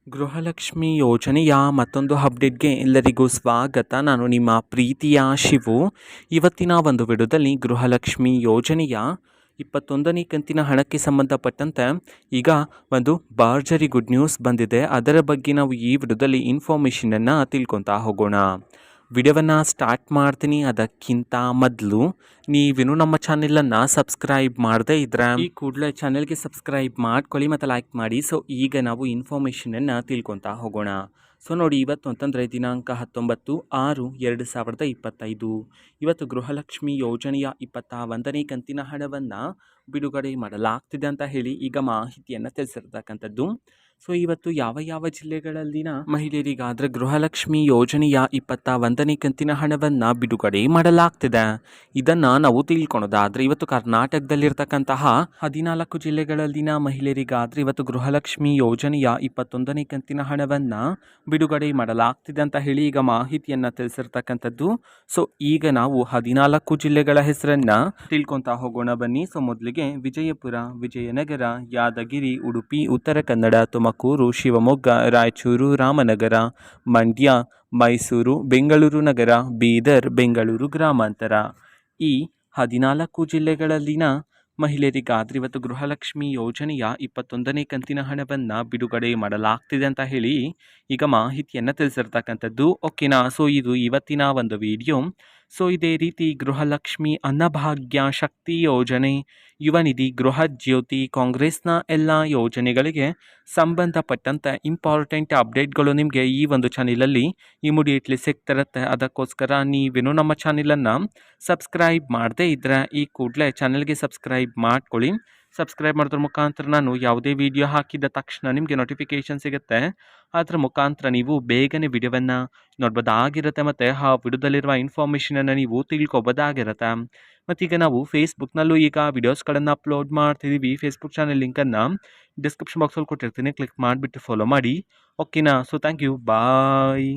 ಗೃಹಲಕ್ಷ್ಮಿ ಯೋಜನೆಯ ಮತ್ತೊಂದು ಅಪ್ಡೇಟ್ಗೆ ಎಲ್ಲರಿಗೂ ಸ್ವಾಗತ. ನಾನು ನಿಮ್ಮ ಪ್ರೀತಿಯ ಶಿವು. ಇವತ್ತಿನ ಒಂದು ವಿಡಿಯೋದಲ್ಲಿ ಗೃಹಲಕ್ಷ್ಮಿ ಯೋಜನೆಯ 21ನೇ ಕಂತಿನ ಹಣಕ್ಕೆ ಸಂಬಂಧಪಟ್ಟಂತೆ ಈಗ ಒಂದು ಭರ್ಜರಿ ಗುಡ್ ನ್ಯೂಸ್ ಬಂದಿದೆ. ಅದರ ಬಗ್ಗೆ ನಾವು ಈ ವಿಡಿಯೋದಲ್ಲಿ ಇನ್ಫಾರ್ಮೇಷನನ್ನು ತಿಳ್ಕೊತಾ ಹೋಗೋಣ. ವಿಡಿಯೋವನ್ನು ಸ್ಟಾರ್ಟ್ ಮಾಡ್ತೀನಿ. ಅದಕ್ಕಿಂತ ಮೊದಲು ನೀವಿನ್ನೂ ನಮ್ಮ ಚಾನೆಲನ್ನು ಸಬ್ಸ್ಕ್ರೈಬ್ ಮಾಡದೇ ಇದ್ರೆ ಈ ಕೂಡಲೇ ಚಾನೆಲ್ಗೆ ಸಬ್ಸ್ಕ್ರೈಬ್ ಮಾಡ್ಕೊಳ್ಳಿ ಮತ್ತು ಲೈಕ್ ಮಾಡಿ. ಸೊ ಈಗ ನಾವು ಇನ್ಫಾರ್ಮೇಷನನ್ನು ತಿಳ್ಕೊತಾ ಹೋಗೋಣ. ಸೊ ನೋಡಿ, ಇವತ್ತು ಅಂತಂದರೆ ದಿನಾಂಕ 19/6/2025 ಇವತ್ತು ಗೃಹಲಕ್ಷ್ಮಿ ಯೋಜನೆಯ 21ನೇ ಕಂತಿನ ಹಣವನ್ನು ಬಿಡುಗಡೆ ಮಾಡಲಾಗ್ತಿದೆ ಅಂತ ಹೇಳಿ ಈಗ ಮಾಹಿತಿಯನ್ನು ತಿಳಿಸಿರ್ತಕ್ಕಂಥದ್ದು. ಸೊ ಇವತ್ತು ಯಾವ ಯಾವ ಜಿಲ್ಲೆಗಳಲ್ಲಿನ ಮಹಿಳೆಯರಿಗಾದರೆ ಗೃಹಲಕ್ಷ್ಮಿ ಯೋಜನೆಯ 21ನೇ ಕಂತಿನ ಹಣವನ್ನು ಬಿಡುಗಡೆ ಮಾಡಲಾಗ್ತಿದೆ ಇದನ್ನು ನಾವು ತಿಳ್ಕೊಳೋದಾದರೆ, ಇವತ್ತು ಕರ್ನಾಟಕದಲ್ಲಿರ್ತಕ್ಕಂತಹ 14 ಜಿಲ್ಲೆಗಳಲ್ಲಿನ ಮಹಿಳೆಯರಿಗಾದರೆ ಇವತ್ತು ಗೃಹಲಕ್ಷ್ಮಿ ಯೋಜನೆಯ 21ನೇ ಕಂತಿನ ಹಣವನ್ನು ಬಿಡುಗಡೆ ಮಾಡಲಾಗ್ತಿದೆ ಅಂತ ಹೇಳಿ ಈಗ ಮಾಹಿತಿಯನ್ನು ತಿಳಿಸಿರ್ತಕ್ಕಂಥದ್ದು. ಸೊ ಈಗ ನಾವು 14 ಜಿಲ್ಲೆಗಳ ಹೆಸರನ್ನು ತಿಳ್ಕೊತಾ ಹೋಗೋಣ ಬನ್ನಿ. ಸೊ ಮೊದಲಿಗೆ ವಿಜಯಪುರ, ವಿಜಯನಗರ, ಯಾದಗಿರಿ, ಉಡುಪಿ, ಉತ್ತರ ಕನ್ನಡ, ತುಮಕೂರು, ಶಿವಮೊಗ್ಗ, ರಾಯಚೂರು, ರಾಮನಗರ, ಮಂಡ್ಯ, ಮೈಸೂರು, ಬೆಂಗಳೂರು ನಗರ, ಬೀದರ್, ಬೆಂಗಳೂರು ಗ್ರಾಮಾಂತರ. ಈ 14 ಜಿಲ್ಲೆಗಳಲ್ಲಿನ ಮಹಿಳೆಯರಿಗಾದರೆ ಇವತ್ತು ಗೃಹಲಕ್ಷ್ಮಿ ಯೋಜನೆಯ 21ನೇ ಕಂತಿನ ಹಣವನ್ನು ಬಿಡುಗಡೆ ಮಾಡಲಾಗ್ತಿದೆ ಅಂತ ಹೇಳಿ ಈಗ ಮಾಹಿತಿಯನ್ನು ತಿಳಿಸಿರ್ತಕ್ಕಂಥದ್ದು. ಓಕೆನಾ. ಸೊ ಇದು ಇವತ್ತಿನ ಒಂದು ವಿಡಿಯೋ. ಸೊ ಇದೇ ರೀತಿ ಗೃಹಲಕ್ಷ್ಮಿ, ಅನ್ನಭಾಗ್ಯ, ಶಕ್ತಿ ಯೋಜನೆ, ಯುವ ನಿಧಿ, ಗೃಹ ಜ್ಯೋತಿ, ಕಾಂಗ್ರೆಸ್ನ ಎಲ್ಲ ಯೋಜನೆಗಳಿಗೆ ಸಂಬಂಧಪಟ್ಟಂತೆ ಇಂಪಾರ್ಟೆಂಟ್ ಅಪ್ಡೇಟ್ಗಳು ನಿಮಗೆ ಈ ಒಂದು ಚಾನಲಲ್ಲಿ ಇಮಿಡಿಯೇಟ್ಲಿ ಸಿಗ್ತಿರುತ್ತೆ. ಅದಕ್ಕೋಸ್ಕರ ನೀವೇನು ನಮ್ಮ ಚಾನಲನ್ನು ಸಬ್ಸ್ಕ್ರೈಬ್ ಮಾಡದೇ ಇದ್ದರೆ ಈ ಕೂಡಲೇ ಚಾನಲ್ಗೆ ಸಬ್ಸ್ಕ್ರೈಬ್ ಮಾಡ್ಕೊಳ್ಳಿ. ಸಬ್ಸ್ಕ್ರೈಬ್ ಮಾಡೋದ್ರ ಮುಖಾಂತರ ನಾನು ಯಾವುದೇ ವಿಡಿಯೋ ಹಾಕಿದ ತಕ್ಷಣ ನಿಮಗೆ ನೋಟಿಫಿಕೇಷನ್ ಸಿಗುತ್ತೆ. ಅದರ ಮುಖಾಂತರ ನೀವು ಬೇಗನೆ ವಿಡಿಯೋವನ್ನು ನೋಡ್ಬೋದಾಗಿರುತ್ತೆ ಮತ್ತು ಆ ವಿಡಿಯೋದಲ್ಲಿರುವ ಇನ್ಫಾರ್ಮೇಷನನ್ನು ನೀವು ತಿಳ್ಕೊಬೋದಾಗಿರುತ್ತೆ. ಮತ್ತೀಗ ನಾವು ಫೇಸ್ಬುಕ್ನಲ್ಲೂ ಈಗ ವಿಡಿಯೋಸ್ಗಳನ್ನು ಅಪ್ಲೋಡ್ ಮಾಡ್ತಿದ್ದೀವಿ. ಫೇಸ್ಬುಕ್ ಚಾನಲ್ ಲಿಂಕನ್ನು ಡಿಸ್ಕ್ರಿಪ್ಷನ್ ಬಾಕ್ಸಲ್ಲಿ ಕೊಟ್ಟಿರ್ತೀನಿ, ಕ್ಲಿಕ್ ಮಾಡಿಬಿಟ್ಟು ಫಾಲೋ ಮಾಡಿ. ಓಕೆನಾ. So thank you, bye.